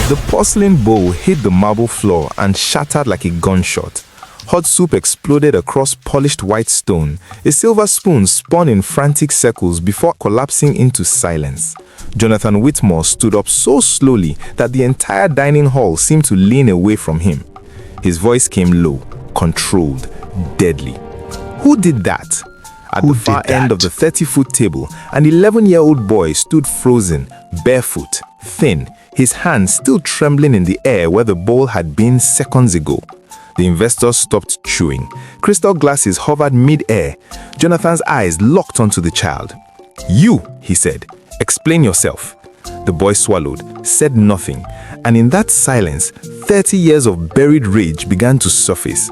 The porcelain bowl hit the marble floor and shattered like a gunshot. Hot soup exploded across polished white stone. A silver spoon spun in frantic circles before collapsing into silence. Jonathan Whitmore stood up so slowly that the entire dining hall seemed to lean away from him. His voice came low, controlled, deadly. Who did that? At the far end of the 30-foot table, an 11-year-old boy stood frozen, barefoot, thin, his hands still trembling in the air where the bowl had been seconds ago. The investors stopped chewing. Crystal glasses hovered mid-air. Jonathan's eyes locked onto the child. "You," he said. "Explain yourself." The boy swallowed, said nothing, and in that silence, 30 years of buried rage began to surface.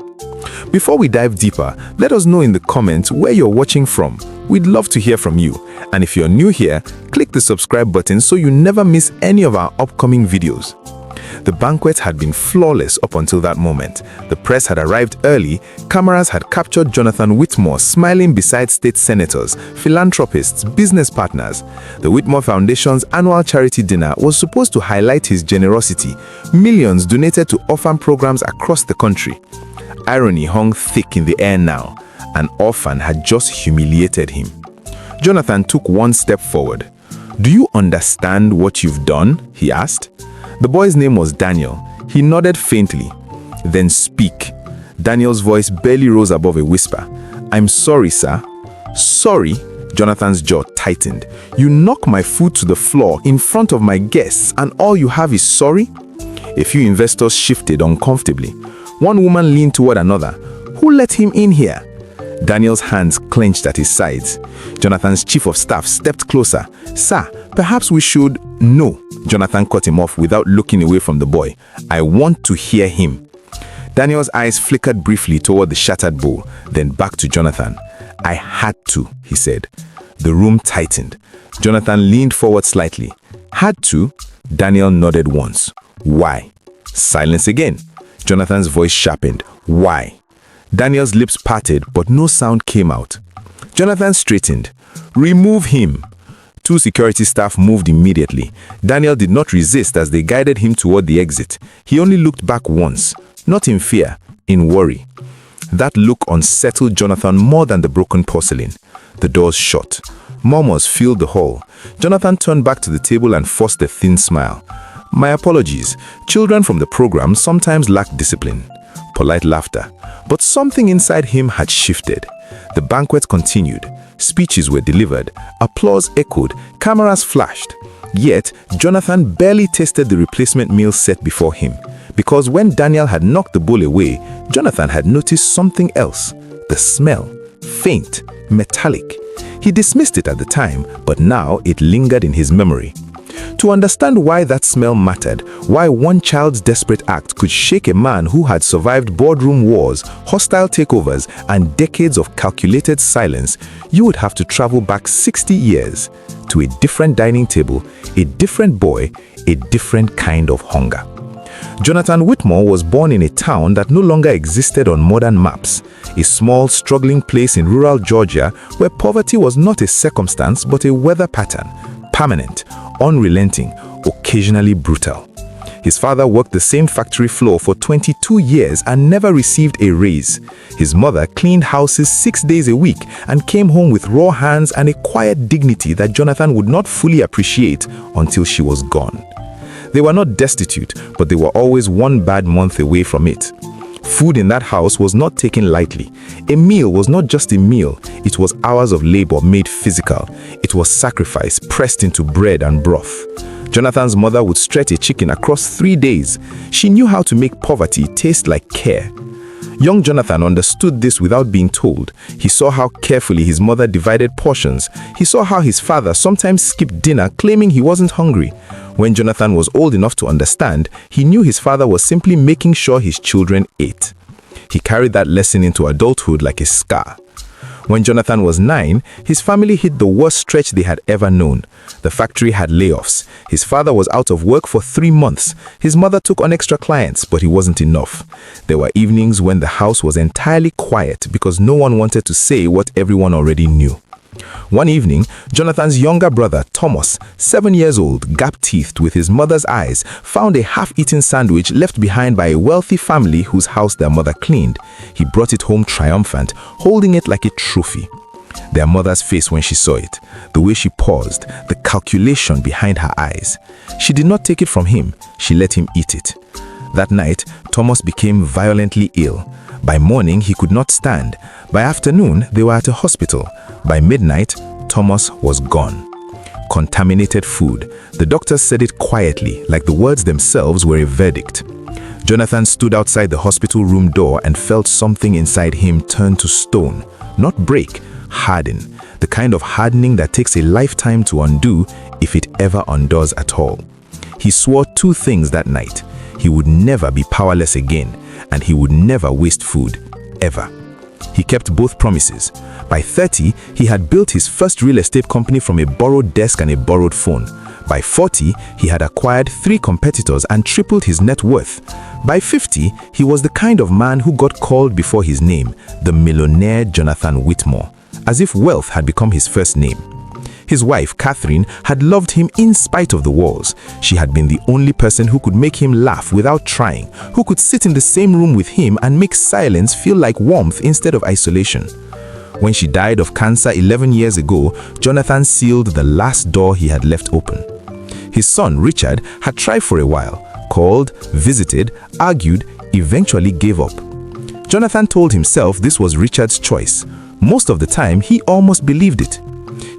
Before we dive deeper, let us know in the comments where you're watching from. We'd love to hear from you. And if you're new here, click the subscribe button so you never miss any of our upcoming videos. The banquet had been flawless up until that moment. The press had arrived early. Cameras had captured Jonathan Whitmore smiling beside state senators, philanthropists, business partners. The Whitmore Foundation's annual charity dinner was supposed to highlight his generosity. Millions donated to orphan programs across the country. Irony hung thick in the air now. An orphan had just humiliated him. Jonathan took one step forward. "Do you understand what you've done?" he asked. The boy's name was Daniel. He nodded faintly. "Then speak." Daniel's voice barely rose above a whisper. "I'm sorry, sir." "Sorry?" Jonathan's jaw tightened. "You knock my food to the floor in front of my guests and all you have is sorry?" A few investors shifted uncomfortably. One woman leaned toward another. "Who let him in here?" Daniel's hands clenched at his sides. Jonathan's chief of staff stepped closer. "Sir, perhaps we should—" "No," Jonathan cut him off without looking away from the boy. "I want to hear him." Daniel's eyes flickered briefly toward the shattered bowl, then back to Jonathan. "I had to," he said. The room tightened. Jonathan leaned forward slightly. "Had to?" Daniel nodded once. "Why?" Silence again. Jonathan's voice sharpened. "Why?" Daniel's lips parted, but no sound came out. Jonathan straightened. "Remove him." Two security staff moved immediately. Daniel did not resist as they guided him toward the exit. He only looked back once, not in fear, in worry. That look unsettled Jonathan more than the broken porcelain. The doors shut. Murmurs filled the hall. Jonathan turned back to the table and forced a thin smile. "My apologies. Children from the program sometimes lack discipline." Polite laughter. But something inside him had shifted. The banquet continued. Speeches were delivered. Applause echoed. Cameras flashed. Yet, Jonathan barely tasted the replacement meal set before him. Because when Daniel had knocked the bowl away, Jonathan had noticed something else. The smell. Faint. Metallic. He dismissed it at the time, but now it lingered in his memory. To understand why that smell mattered, why one child's desperate act could shake a man who had survived boardroom wars, hostile takeovers, and decades of calculated silence, you would have to travel back 60 years to a different dining table, a different boy, a different kind of hunger. Jonathan Whitmore was born in a town that no longer existed on modern maps, a small, struggling place in rural Georgia where poverty was not a circumstance but a weather pattern, permanent, unrelenting, occasionally brutal. His father worked the same factory floor for 22 years and never received a raise. His mother cleaned houses 6 days a week and came home with raw hands and a quiet dignity that Jonathan would not fully appreciate until she was gone. They were not destitute, but they were always one bad month away from it. Food in that house was not taken lightly. A meal was not just a meal, it was hours of labor made physical. It was sacrifice pressed into bread and broth. Jonathan's mother would stretch a chicken across 3 days. She knew how to make poverty taste like care. Young Jonathan understood this without being told. He saw how carefully his mother divided portions. He saw how his father sometimes skipped dinner claiming he wasn't hungry. When Jonathan was old enough to understand, he knew his father was simply making sure his children ate. He carried that lesson into adulthood like a scar. When Jonathan was 9, his family hit the worst stretch they had ever known. The factory had layoffs. His father was out of work for 3 months. His mother took on extra clients, but it wasn't enough. There were evenings when the house was entirely quiet because no one wanted to say what everyone already knew. One evening, Jonathan's younger brother, Thomas, 7 years old, gap-teethed with his mother's eyes, found a half-eaten sandwich left behind by a wealthy family whose house their mother cleaned. He brought it home triumphant, holding it like a trophy. Their mother's face when she saw it, the way she paused, the calculation behind her eyes. She did not take it from him, she let him eat it. That night, Thomas became violently ill. By morning, he could not stand. By afternoon, they were at a hospital. By midnight, Thomas was gone. Contaminated food. The doctors said it quietly, like the words themselves were a verdict. Jonathan stood outside the hospital room door and felt something inside him turn to stone. Not break, harden. The kind of hardening that takes a lifetime to undo, if it ever undoes at all. He swore 2 things that night. He would never be powerless again, and he would never waste food, ever. He kept both promises. By 30, he had built his first real estate company from a borrowed desk and a borrowed phone. By 40, he had acquired 3 competitors and tripled his net worth. By 50, he was the kind of man who got called before his name, the millionaire Jonathan Whitmore, as if wealth had become his first name. His wife, Catherine, had loved him in spite of the walls. She had been the only person who could make him laugh without trying, who could sit in the same room with him and make silence feel like warmth instead of isolation. When she died of cancer 11 years ago, Jonathan sealed the last door he had left open. His son, Richard, had tried for a while, called, visited, argued, eventually gave up. Jonathan told himself this was Richard's choice. Most of the time, he almost believed it.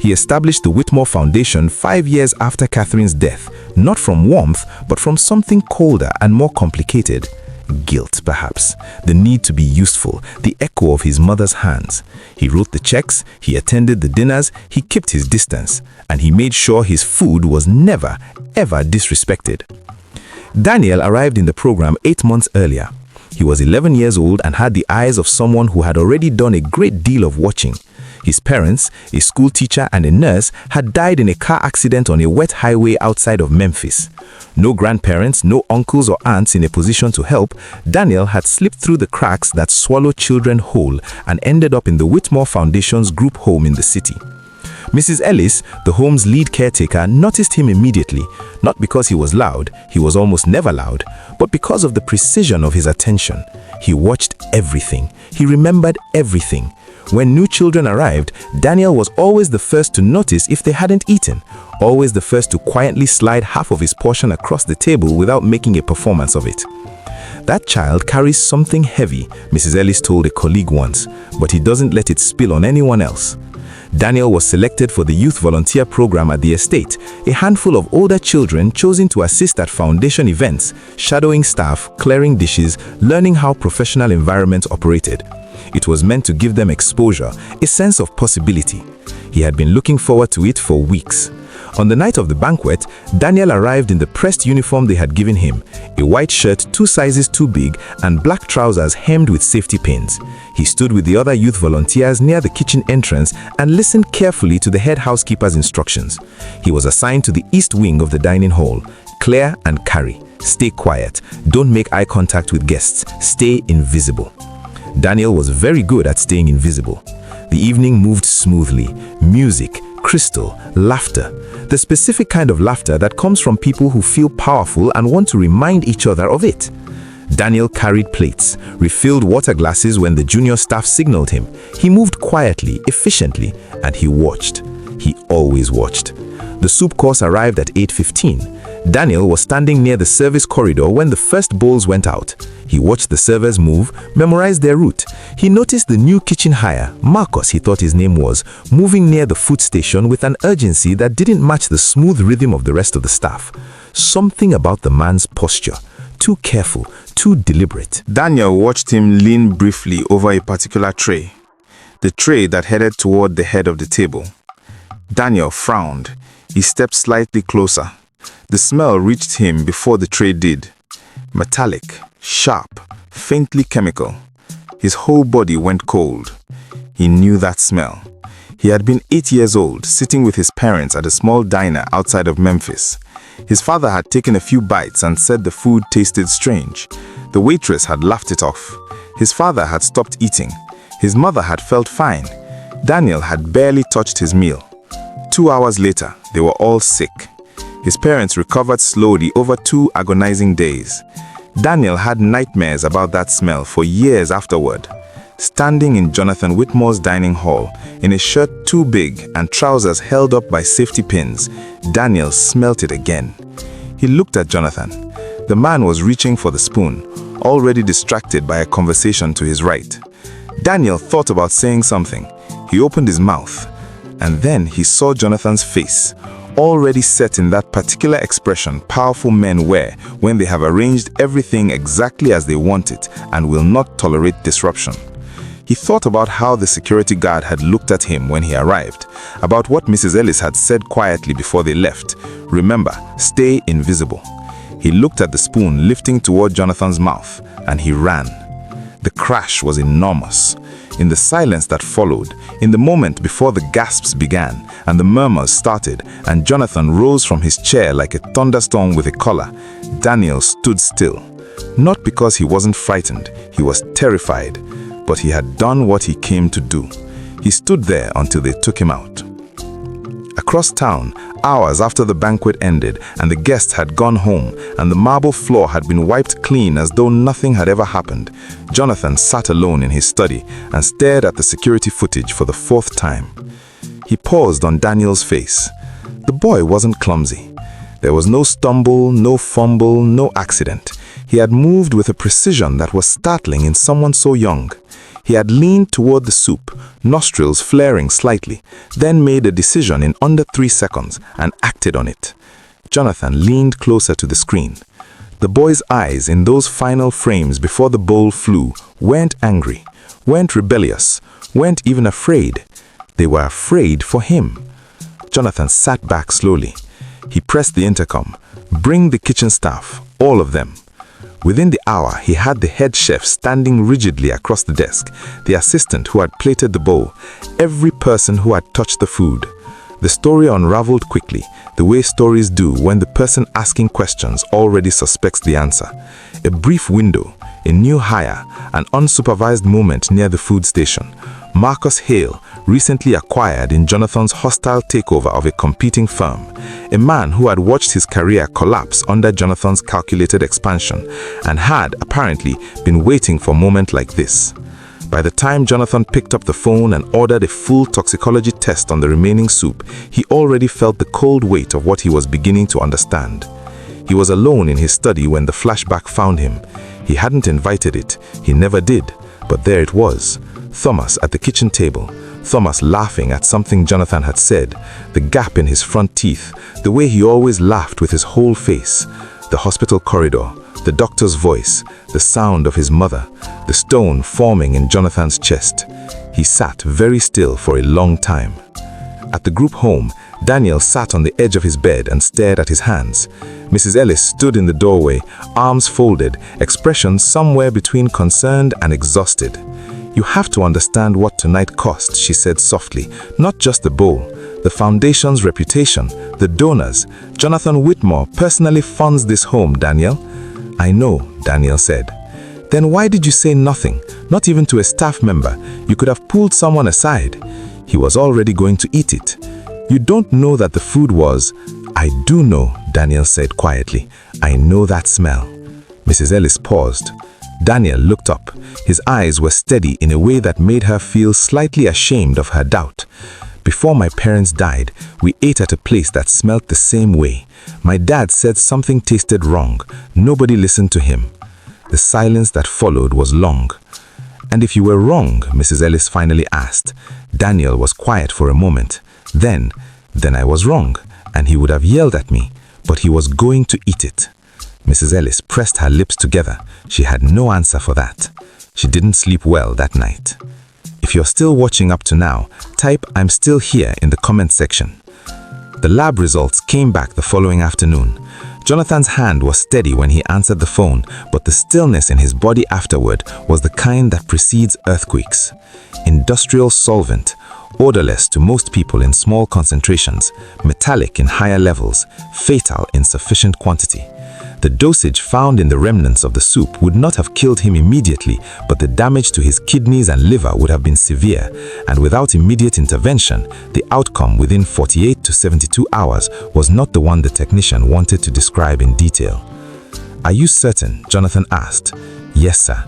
He established the Whitmore Foundation 5 years after Catherine's death, not from warmth, but from something colder and more complicated. Guilt, perhaps. The need to be useful, the echo of his mother's hands. He wrote the checks, he attended the dinners, he kept his distance, and he made sure his food was never, ever disrespected. Daniel arrived in the program 8 months earlier. He was 11 years old and had the eyes of someone who had already done a great deal of watching. His parents, a school teacher and a nurse, had died in a car accident on a wet highway outside of Memphis. No grandparents, no uncles or aunts in a position to help, Daniel had slipped through the cracks that swallow children whole and ended up in the Whitmore Foundation's group home in the city. Mrs. Ellis, the home's lead caretaker, noticed him immediately, not because he was loud, he was almost never loud, but because of the precision of his attention. He watched everything. He remembered everything. When new children arrived, Daniel was always the first to notice if they hadn't eaten, always the first to quietly slide half of his portion across the table without making a performance of it. That child carries something heavy, Mrs. Ellis told a colleague once, but he doesn't let it spill on anyone else. Daniel was selected for the youth volunteer program at the estate, a handful of older children chosen to assist at foundation events, shadowing staff, clearing dishes, learning how professional environments operated. It was meant to give them exposure, a sense of possibility. He had been looking forward to it for weeks. On the night of the banquet, Daniel arrived in the pressed uniform they had given him, a white shirt 2 sizes too big and black trousers hemmed with safety pins. He stood with the other youth volunteers near the kitchen entrance and listened carefully to the head housekeeper's instructions. He was assigned to the east wing of the dining hall. Clear and carry. Stay quiet. Don't make eye contact with guests. Stay invisible. Daniel was very good at staying invisible. The evening moved smoothly. Music, crystal, laughter. The specific kind of laughter that comes from people who feel powerful and want to remind each other of it. Daniel carried plates, refilled water glasses when the junior staff signaled him. He moved quietly, efficiently, and he watched. He always watched. The soup course arrived at 8:15. Daniel was standing near the service corridor when the first bowls went out. He watched the servers move, memorized their route. He noticed the new kitchen hire, Marcus he thought his name was, moving near the food station with an urgency that didn't match the smooth rhythm of the rest of the staff. Something about the man's posture. Too careful, too deliberate. Daniel watched him lean briefly over a particular tray. The tray that headed toward the head of the table. Daniel frowned. He stepped slightly closer. The smell reached him before the tray did. Metallic, sharp, faintly chemical. His whole body went cold. He knew that smell. He had been 8 years old, sitting with his parents at a small diner outside of Memphis. His father had taken a few bites and said the food tasted strange. The waitress had laughed it off. His father had stopped eating. His mother had felt fine. Daniel had barely touched his meal. 2 hours later, they were all sick. His parents recovered slowly over 2 agonizing days. Daniel had nightmares about that smell for years afterward. Standing in Jonathan Whitmore's dining hall, in a shirt too big and trousers held up by safety pins, Daniel smelt it again. He looked at Jonathan. The man was reaching for the spoon, already distracted by a conversation to his right. Daniel thought about saying something. He opened his mouth, and then he saw Jonathan's face, already set in that particular expression powerful men wear when they have arranged everything exactly as they want it and will not tolerate disruption. He thought about how the security guard had looked at him when he arrived, about what Mrs. Ellis had said quietly before they left. Remember, stay invisible. He looked at the spoon lifting toward Jonathan's mouth, and he ran. The crash was enormous. In the silence that followed, in the moment before the gasps began and the murmurs started and Jonathan rose from his chair like a thunderstorm with a collar, Daniel stood still. Not because he wasn't frightened, he was terrified, but he had done what he came to do. He stood there until they took him out. Across town, hours after the banquet ended and the guests had gone home and the marble floor had been wiped clean as though nothing had ever happened, Jonathan sat alone in his study and stared at the security footage for the 4th time. He paused on Daniel's face. The boy wasn't clumsy. There was no stumble, no fumble, no accident. He had moved with a precision that was startling in someone so young. He had leaned toward the soup, nostrils flaring slightly, then made a decision in under 3 seconds and acted on it. Jonathan leaned closer to the screen. The boy's eyes in those final frames before the bowl flew weren't angry, weren't rebellious, weren't even afraid. They were afraid for him. Jonathan sat back slowly. He pressed the intercom. Bring the kitchen staff, all of them. Within the hour, he had the head chef standing rigidly across the desk, the assistant who had plated the bowl, every person who had touched the food. The story unraveled quickly, the way stories do when the person asking questions already suspects the answer. A brief window, a new hire, an unsupervised moment near the food station. Marcus Hale, recently acquired in Jonathan's hostile takeover of a competing firm. A man who had watched his career collapse under Jonathan's calculated expansion and had, apparently, been waiting for a moment like this. By the time Jonathan picked up the phone and ordered a full toxicology test on the remaining soup, he already felt the cold weight of what he was beginning to understand. He was alone in his study when the flashback found him. He hadn't invited it, he never did, but there it was. Thomas at the kitchen table, Thomas laughing at something Jonathan had said, the gap in his front teeth, the way he always laughed with his whole face, the hospital corridor, the doctor's voice, the sound of his mother, the stone forming in Jonathan's chest. He sat very still for a long time. At the group home, Daniel sat on the edge of his bed and stared at his hands. Mrs. Ellis stood in the doorway, arms folded, expression somewhere between concerned and exhausted. "You have to understand what tonight cost," she said softly. "Not just the bowl, the foundation's reputation, the donors. Jonathan Whitmore personally funds this home, Daniel." "I know," Daniel said. "Then why did you say nothing, not even to a staff member? You could have pulled someone aside." "He was already going to eat it." "You don't know that the food was—" "I do know," Daniel said quietly. "I know that smell." Mrs. Ellis paused. Daniel looked up. His eyes were steady in a way that made her feel slightly ashamed of her doubt. "Before my parents died, we ate at a place that smelt the same way. My dad said something tasted wrong. Nobody listened to him." The silence that followed was long. "And if you were wrong?" Mrs. Ellis finally asked. Daniel was quiet for a moment. Then I was wrong, and he would have yelled at me, but he was going to eat it." Mrs. Ellis pressed her lips together. She had no answer for that. She didn't sleep well that night. If you're still watching up to now, type "I'm still here" in the comment section. The lab results came back the following afternoon. Jonathan's hand was steady when he answered the phone, but the stillness in his body afterward was the kind that precedes earthquakes. Industrial solvent, odorless to most people in small concentrations, metallic in higher levels, fatal in sufficient quantity. The dosage found in the remnants of the soup would not have killed him immediately, but the damage to his kidneys and liver would have been severe, and without immediate intervention, the outcome within 48 to 72 hours was not the one the technician wanted to describe in detail. "Are you certain?" Jonathan asked. "Yes, sir."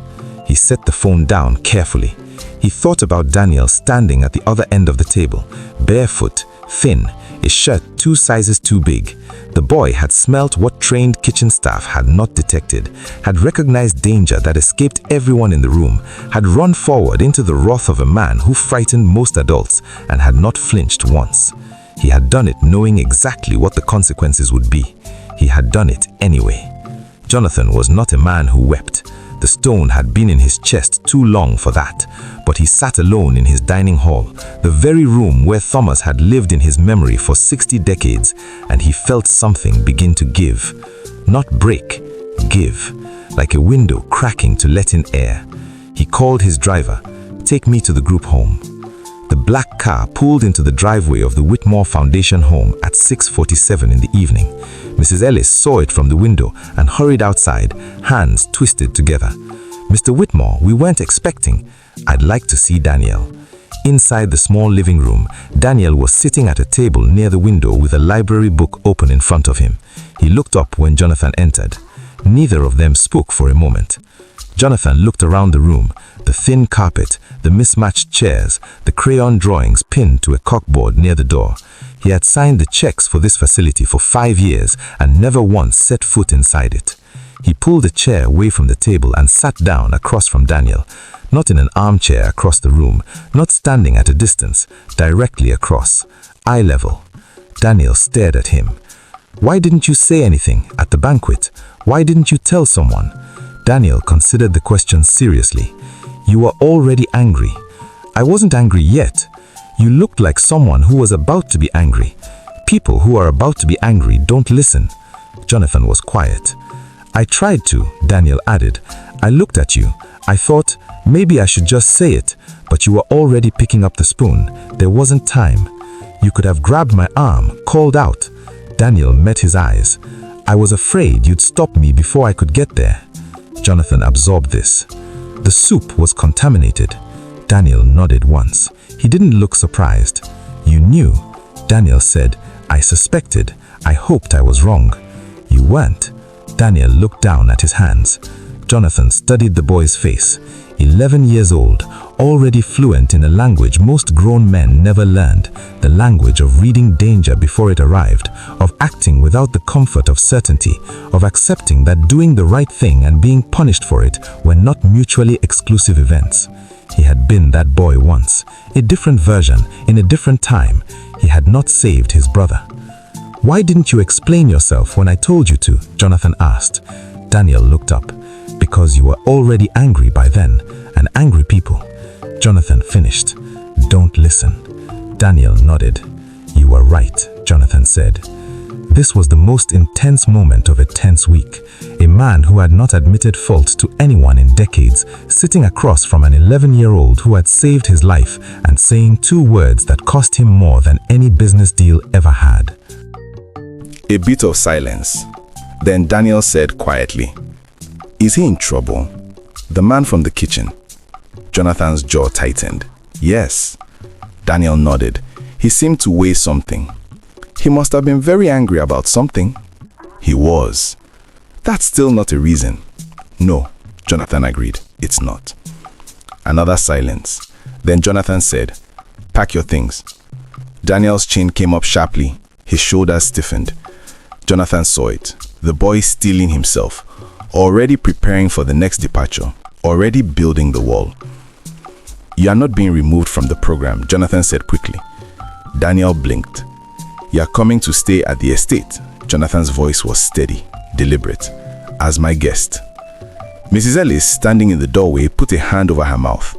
He set the phone down carefully. He thought about Daniel standing at the other end of the table, barefoot, thin, his shirt 2 sizes too big. The boy had smelt what trained kitchen staff had not detected, had recognized danger that escaped everyone in the room, had run forward into the wrath of a man who frightened most adults and had not flinched once. He had done it knowing exactly what the consequences would be. He had done it anyway. Jonathan was not a man who wept. The stone had been in his chest too long for that, but he sat alone in his dining hall, the very room where Thomas had lived in his memory for 60 decades, and he felt something begin to give. Not break, give, like a window cracking to let in air. He called his driver, "Take me to the group home." The black car pulled into the driveway of the Whitmore Foundation home at 6:47 in the evening. Mrs. Ellis saw it from the window and hurried outside, hands twisted together. "Mr. Whitmore, we weren't expecting. I'd like to see Daniel." Inside the small living room, Daniel was sitting at a table near the window with a library book open in front of him. He looked up when Jonathan entered. Neither of them spoke for a moment. Jonathan looked around the room, the thin carpet, the mismatched chairs, the crayon drawings pinned to a corkboard near the door. He had signed the checks for this facility for 5 years and never once set foot inside it. He pulled a chair away from the table and sat down across from Daniel, not in an armchair across the room, not standing at a distance, directly across, eye level. Daniel stared at him. "Why didn't you say anything at the banquet? Why didn't you tell someone?" Daniel considered the question seriously. "You were already angry." "I wasn't angry yet." "You looked like someone who was about to be angry." "People who are about to be angry don't listen." Jonathan was quiet. "I tried to," Daniel added. "I looked at you. I thought, maybe I should just say it, but you were already picking up the spoon. There wasn't time. You could have grabbed my arm, called out." Daniel met his eyes. "I was afraid you'd stop me before I could get there." Jonathan absorbed this. The soup was contaminated. Daniel nodded once. He didn't look surprised. "You knew," Daniel said. "I suspected. I hoped I was wrong." "You weren't." Daniel looked down at his hands. Jonathan studied the boy's face. 11 years old, already fluent in a language most grown men never learned, the language of reading danger before it arrived, of acting without the comfort of certainty, of accepting that doing the right thing and being punished for it were not mutually exclusive events. He had been that boy once, a different version, in a different time. He had not saved his brother. "Why didn't you explain yourself when I told you to?" Jonathan asked. Daniel looked up. "Because you were already angry by then, and angry people." Jonathan finished. "Don't listen." Daniel nodded. "You were right," Jonathan said. This was the most intense moment of a tense week. A man who had not admitted fault to anyone in decades, sitting across from an 11-year-old who had saved his life and saying 2 words that cost him more than any business deal ever had. A bit of silence. Then Daniel said quietly, "Is he in trouble?" The man from the kitchen. Jonathan's jaw tightened. "Yes." Daniel nodded. He seemed to weigh something. "He must have been very angry about something." "He was." "That's still not a reason." "No," Jonathan agreed. "It's not." Another silence. Then Jonathan said, "Pack your things." Daniel's chin came up sharply. His shoulders stiffened. Jonathan saw it. The boy steeling himself, already preparing for the next departure, already building the wall. "You are not being removed from the program," Jonathan said quickly. Daniel blinked. "You are coming to stay at the estate." Jonathan's voice was steady, deliberate. "As my guest." Mrs. Ellis, standing in the doorway, put a hand over her mouth.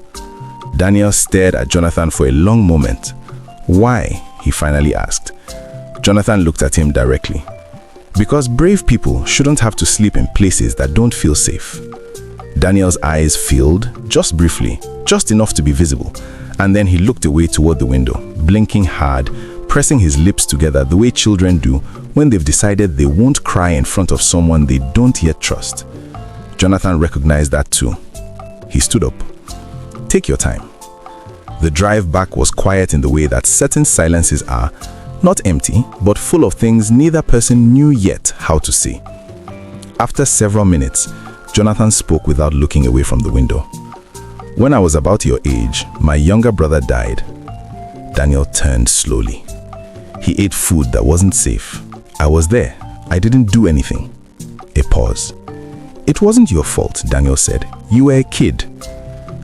Daniel stared at Jonathan for a long moment. "Why?" he finally asked. Jonathan looked at him directly. "Because brave people shouldn't have to sleep in places that don't feel safe." Daniel's eyes filled, just briefly, just enough to be visible, and then he looked away toward the window, blinking hard, pressing his lips together the way children do when they've decided they won't cry in front of someone they don't yet trust. Jonathan recognized that too. He stood up. Take your time. The drive back was quiet in the way that certain silences are, not empty, but full of things neither person knew yet how to say. After several minutes, Jonathan spoke without looking away from the window. When I was about your age, my younger brother died. Daniel turned slowly. He ate food that wasn't safe. I was there. I didn't do anything. A pause. It wasn't your fault, Daniel said. You were a kid.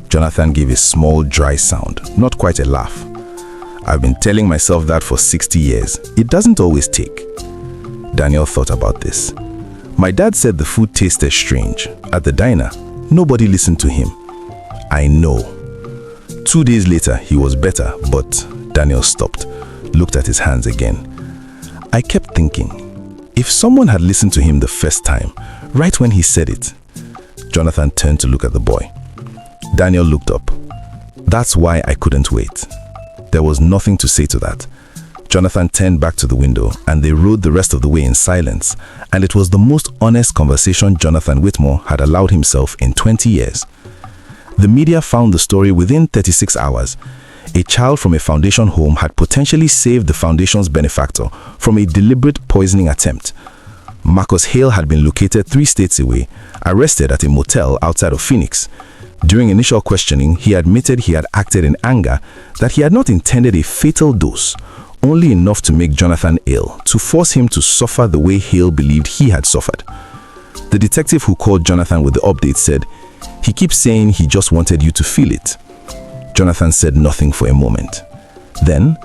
Jonathan gave a small, dry sound, not quite a laugh. I've been telling myself that for 60 years. It doesn't always take. Daniel thought about this. My dad said the food tasted strange. At the diner, nobody listened to him. I know. 2 days later, he was better, but Daniel stopped, looked at his hands again. I kept thinking, if someone had listened to him the first time, right when he said it. Jonathan turned to look at the boy. Daniel looked up. That's why I couldn't wait. There was nothing to say to that. Jonathan turned back to the window and they rode the rest of the way in silence, and it was the most honest conversation Jonathan Whitmore had allowed himself in 20 years. The media found the story within 36 hours. A child from a foundation home had potentially saved the foundation's benefactor from a deliberate poisoning attempt. Marcus Hale had been located 3 states away, arrested at a motel outside of Phoenix. During initial questioning, he admitted he had acted in anger, that he had not intended a fatal dose, only enough to make Jonathan ill, to force him to suffer the way Hale believed he had suffered. The detective who called Jonathan with the update said, "He keeps saying he just wanted you to feel it." Jonathan said nothing for a moment. Then,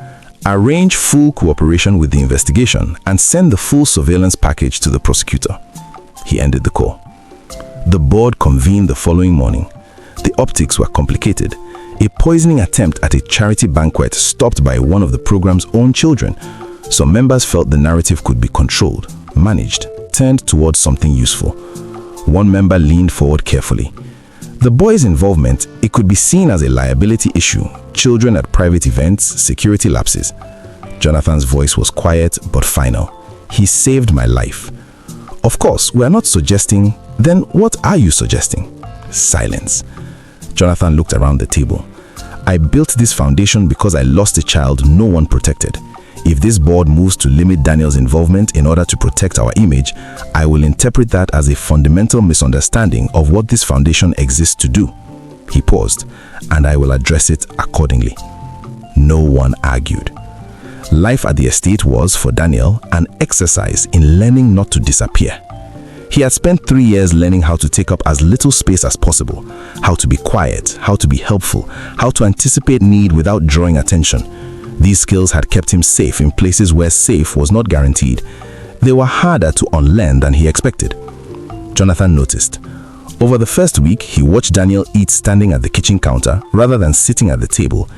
arrange full cooperation with the investigation and send the full surveillance package to the prosecutor. He ended the call. The board convened the following morning. The optics were complicated. A poisoning attempt at a charity banquet stopped by one of the program's own children. Some members felt the narrative could be controlled, managed, turned towards something useful. One member leaned forward carefully. The boys' involvement, it could be seen as a liability issue. Children at private events, security lapses. Jonathan's voice was quiet but final. He saved my life. Of course, we are not suggesting. Then what are you suggesting? Silence. Jonathan looked around the table. I built this foundation because I lost a child no one protected. If this board moves to limit Daniel's involvement in order to protect our image, I will interpret that as a fundamental misunderstanding of what this foundation exists to do. He paused, and I will address it accordingly. No one argued. Life at the estate was, for Daniel, an exercise in learning not to disappear. He had spent 3 years learning how to take up as little space as possible, how to be quiet, how to be helpful, how to anticipate need without drawing attention. These skills had kept him safe in places where safe was not guaranteed. They were harder to unlearn than he expected. Jonathan noticed. Over the first week, he watched Daniel eat standing at the kitchen counter rather than sitting at the table.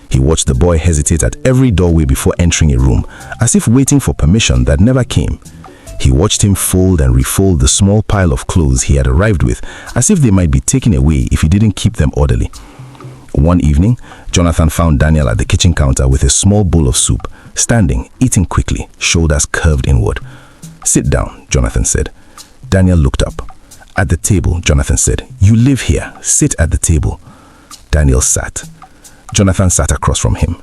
He watched the boy hesitate at every doorway before entering a room, as if waiting for permission that never came. He watched him fold and refold the small pile of clothes he had arrived with, as if they might be taken away if he didn't keep them orderly. One evening, Jonathan found Daniel at the kitchen counter with a small bowl of soup, standing, eating quickly, shoulders curved inward. "Sit down," Jonathan said. Daniel looked up. "At the table," Jonathan said. "You live here. Sit at the table." Daniel sat. Jonathan sat across from him.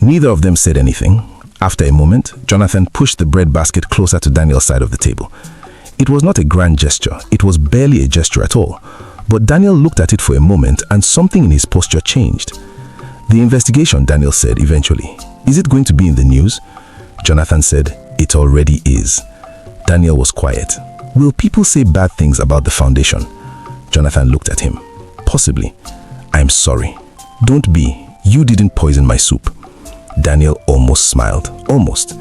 Neither of them said anything. After a moment, Jonathan pushed the bread basket closer to Daniel's side of the table. It was not a grand gesture. It was barely a gesture at all. But Daniel looked at it for a moment and something in his posture changed. "The investigation," Daniel said eventually. "Is it going to be in the news?" Jonathan said, "It already is." Daniel was quiet. "Will people say bad things about the foundation?" Jonathan looked at him. "Possibly." "I'm sorry." "Don't be. You didn't poison my soup." Daniel almost smiled. Almost.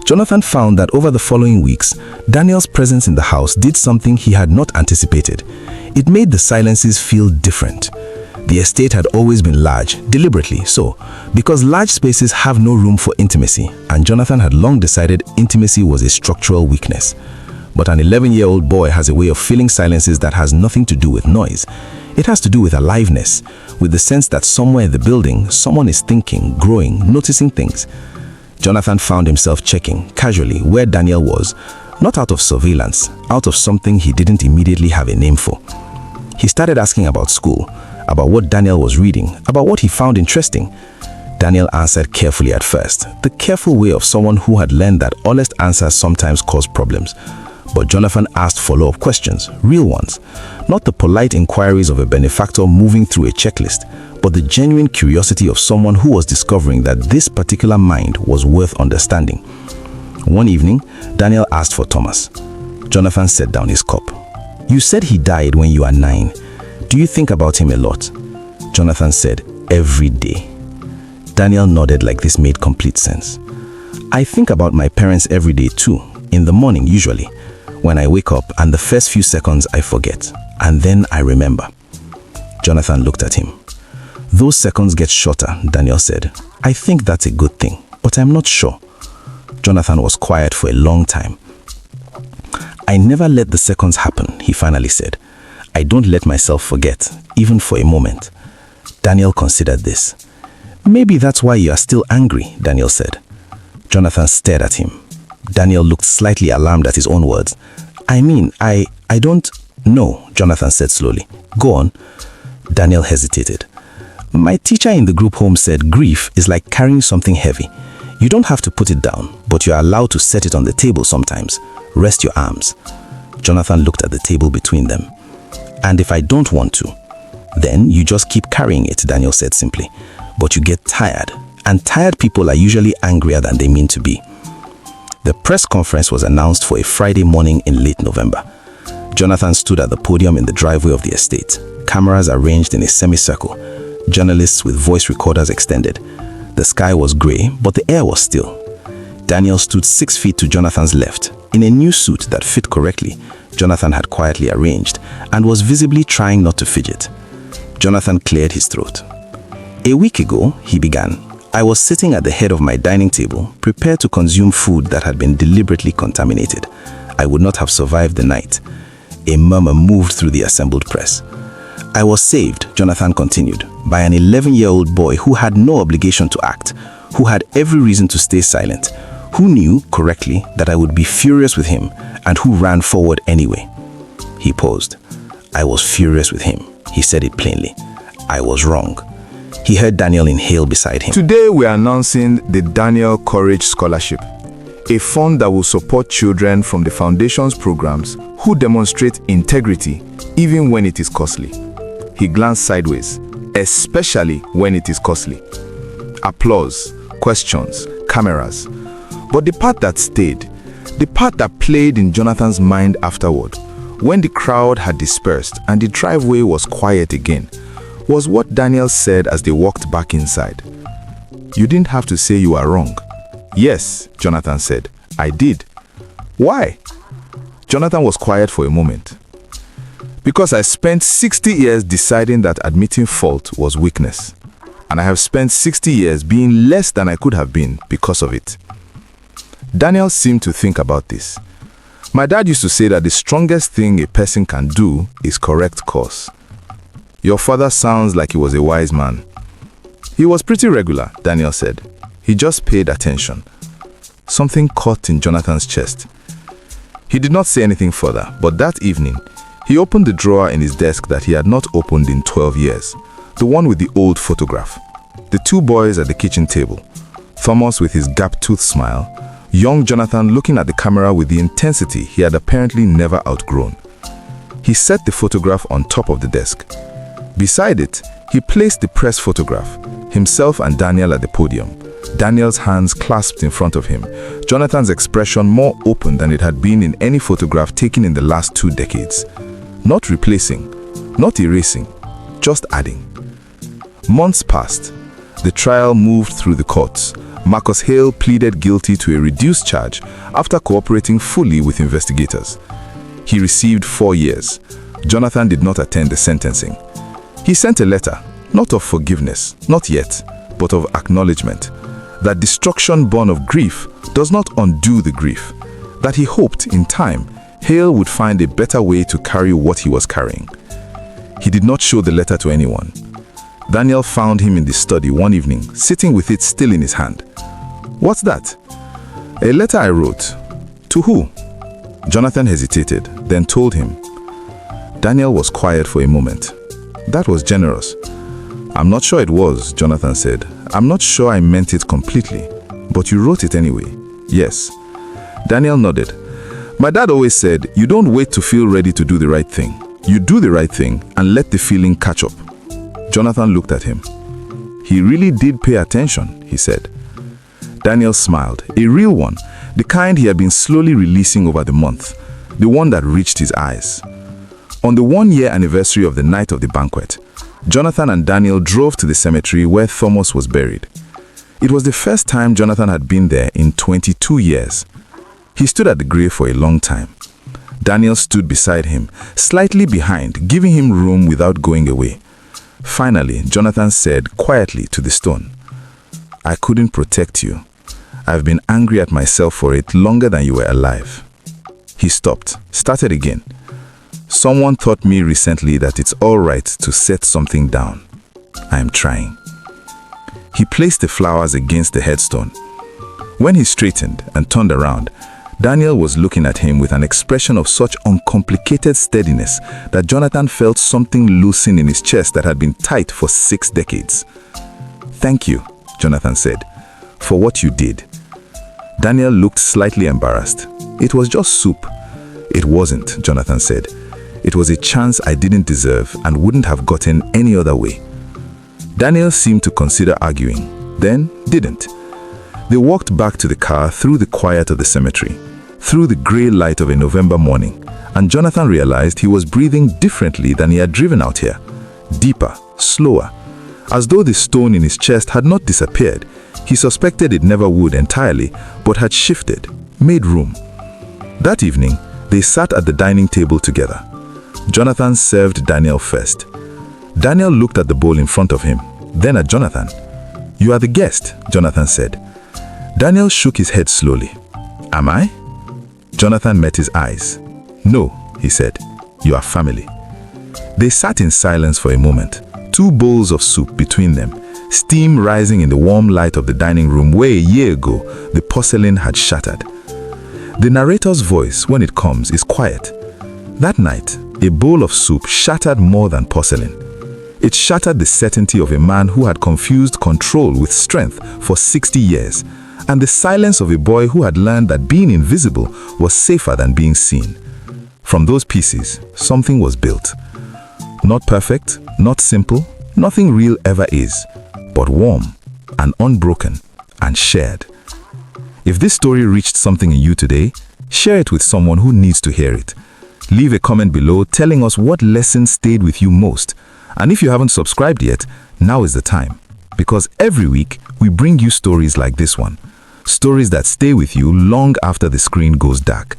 Jonathan found that over the following weeks, Daniel's presence in the house did something he had not anticipated. It made the silences feel different. The estate had always been large, deliberately so, because large spaces have no room for intimacy, and Jonathan had long decided intimacy was a structural weakness. But an 11-year-old boy has a way of filling silences that has nothing to do with noise. It has to do with aliveness, with the sense that somewhere in the building, someone is thinking, growing, noticing things. Jonathan found himself checking, casually, where Daniel was, not out of surveillance, out of something he didn't immediately have a name for. He started asking about school, about what Daniel was reading, about what he found interesting. Daniel answered carefully at first, the careful way of someone who had learned that honest answers sometimes cause problems. But Jonathan asked follow-up questions, real ones, not the polite inquiries of a benefactor moving through a checklist, but the genuine curiosity of someone who was discovering that this particular mind was worth understanding. One evening, Daniel asked for Thomas. Jonathan set down his cup. You said he died when you were 9. Do you think about him a lot? Jonathan said, every day. Daniel nodded like this made complete sense. I think about my parents every day too, in the morning usually, when I wake up and the first few seconds I forget, and then I remember. Jonathan looked at him. Those seconds get shorter, Daniel said. I think that's a good thing, but I'm not sure. Jonathan was quiet for a long time. I never let the seconds happen, he finally said. I don't let myself forget, even for a moment. Daniel considered this. Maybe that's why you are still angry, Daniel said. Jonathan stared at him. Daniel looked slightly alarmed at his own words. I mean, I don't know, Jonathan said slowly. Go on. Daniel hesitated. My teacher in the group home said grief is like carrying something heavy. You don't have to put it down, but you are allowed to set it on the table sometimes. Rest your arms. Jonathan looked at the table between them. And if I don't want to, then you just keep carrying it, Daniel said simply. But you get tired, and tired people are usually angrier than they mean to be. The press conference was announced for a Friday morning in late November. Jonathan stood at the podium in the driveway of the estate, cameras arranged in a semicircle, journalists with voice recorders extended. The sky was gray, but the air was still. Daniel stood 6 feet to Jonathan's left, in a new suit that fit correctly, Jonathan had quietly arranged, and was visibly trying not to fidget. Jonathan cleared his throat. A week ago, he began, I was sitting at the head of my dining table, prepared to consume food that had been deliberately contaminated. I would not have survived the night. A murmur moved through the assembled press. I was saved, Jonathan continued, by an 11-year-old boy who had no obligation to act, who had every reason to stay silent, who knew, correctly, that I would be furious with him, and who ran forward anyway. He paused. I was furious with him. He said it plainly. I was wrong. He heard Daniel inhale beside him. Today we are announcing the Daniel Courage Scholarship, a fund that will support children from the Foundation's programs who demonstrate integrity even when it is costly. He glanced sideways, especially when it is costly. Applause, questions, cameras. But the part that stayed, the part that played in Jonathan's mind afterward, when the crowd had dispersed and the driveway was quiet again, was what Daniel said as they walked back inside. You didn't have to say you are wrong. Yes, Jonathan said, I did. Why? Jonathan was quiet for a moment. Because I spent 60 years deciding that admitting fault was weakness. And I have spent 60 years being less than I could have been because of it. Daniel seemed to think about this. My dad used to say that the strongest thing a person can do is correct course. Your father sounds like he was a wise man. He was pretty regular, Daniel said. He just paid attention. Something caught in Jonathan's chest. He did not say anything further, but that evening, he opened the drawer in his desk that he had not opened in 12 years, the one with the old photograph. The two boys at the kitchen table, Thomas with his gap-toothed smile, young Jonathan looking at the camera with the intensity he had apparently never outgrown. He set the photograph on top of the desk. Beside it, he placed the press photograph, himself and Daniel at the podium, Daniel's hands clasped in front of him, Jonathan's expression more open than it had been in any photograph taken in the last 2 decades. Not replacing, not erasing, just adding. Months passed. The trial moved through the courts. Marcus Hale pleaded guilty to a reduced charge after cooperating fully with investigators. He received 4 years. Jonathan did not attend the sentencing. He sent a letter, not of forgiveness, not yet, but of acknowledgement, that destruction born of grief does not undo the grief, that he hoped in time Hale would find a better way to carry what he was carrying. He did not show the letter to anyone. Daniel found him in the study one evening, sitting with it still in his hand. What's that? A letter I wrote. To who? Jonathan hesitated, then told him. Daniel was quiet for a moment. That was generous. I'm not sure it was, Jonathan said. I'm not sure I meant it completely, but you wrote it anyway. Yes. Daniel nodded. My dad always said, you don't wait to feel ready to do the right thing. You do the right thing and let the feeling catch up. Jonathan looked at him. He really did pay attention, he said. Daniel smiled, a real one, the kind he had been slowly releasing over the month, the one that reached his eyes. On the 1-year anniversary of the night of the banquet, Jonathan and Daniel drove to the cemetery where Thomas was buried. It was the first time Jonathan had been there in 22 years. He stood at the grave for a long time. Daniel stood beside him, slightly behind, giving him room without going away. Finally, Jonathan said quietly to the stone, I couldn't protect you. I've been angry at myself for it longer than you were alive. He stopped, started again. Someone taught me recently that it's all right to set something down. I am trying. He placed the flowers against the headstone. When he straightened and turned around, Daniel was looking at him with an expression of such uncomplicated steadiness that Jonathan felt something loosen in his chest that had been tight for 6 decades. Thank you, Jonathan said, for what you did. Daniel looked slightly embarrassed. It was just soup. It wasn't, Jonathan said. It was a chance I didn't deserve and wouldn't have gotten any other way. Daniel seemed to consider arguing, then didn't. They walked back to the car through the quiet of the cemetery, through the gray light of a November morning, and Jonathan realized he was breathing differently than he had driven out here. Deeper, slower, as though the stone in his chest had not disappeared. He suspected it never would entirely, but had shifted, made room. That evening, they sat at the dining table together. Jonathan served Daniel first. Daniel looked at the bowl in front of him, then at Jonathan. You are the guest, Jonathan said. Daniel shook his head slowly. Am I? Jonathan met his eyes. No, he said. You are family. They sat in silence for a moment, 2 bowls of soup between them, steam rising in the warm light of the dining room where a year ago the porcelain had shattered. The narrator's voice, when it comes, is quiet. That night, a bowl of soup shattered more than porcelain. It shattered the certainty of a man who had confused control with strength for 60 years, and the silence of a boy who had learned that being invisible was safer than being seen. From those pieces, something was built. Not perfect, not simple, nothing real ever is, but warm and unbroken and shared. If this story reached something in you today, share it with someone who needs to hear it. Leave a comment below telling us what lesson stayed with you most. And if you haven't subscribed yet, now is the time. Because every week, we bring you stories like this one. Stories that stay with you long after the screen goes dark.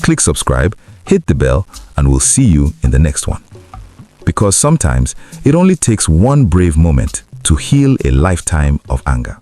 Click subscribe, hit the bell, and we'll see you in the next one. Because sometimes, it only takes one brave moment to heal a lifetime of anger.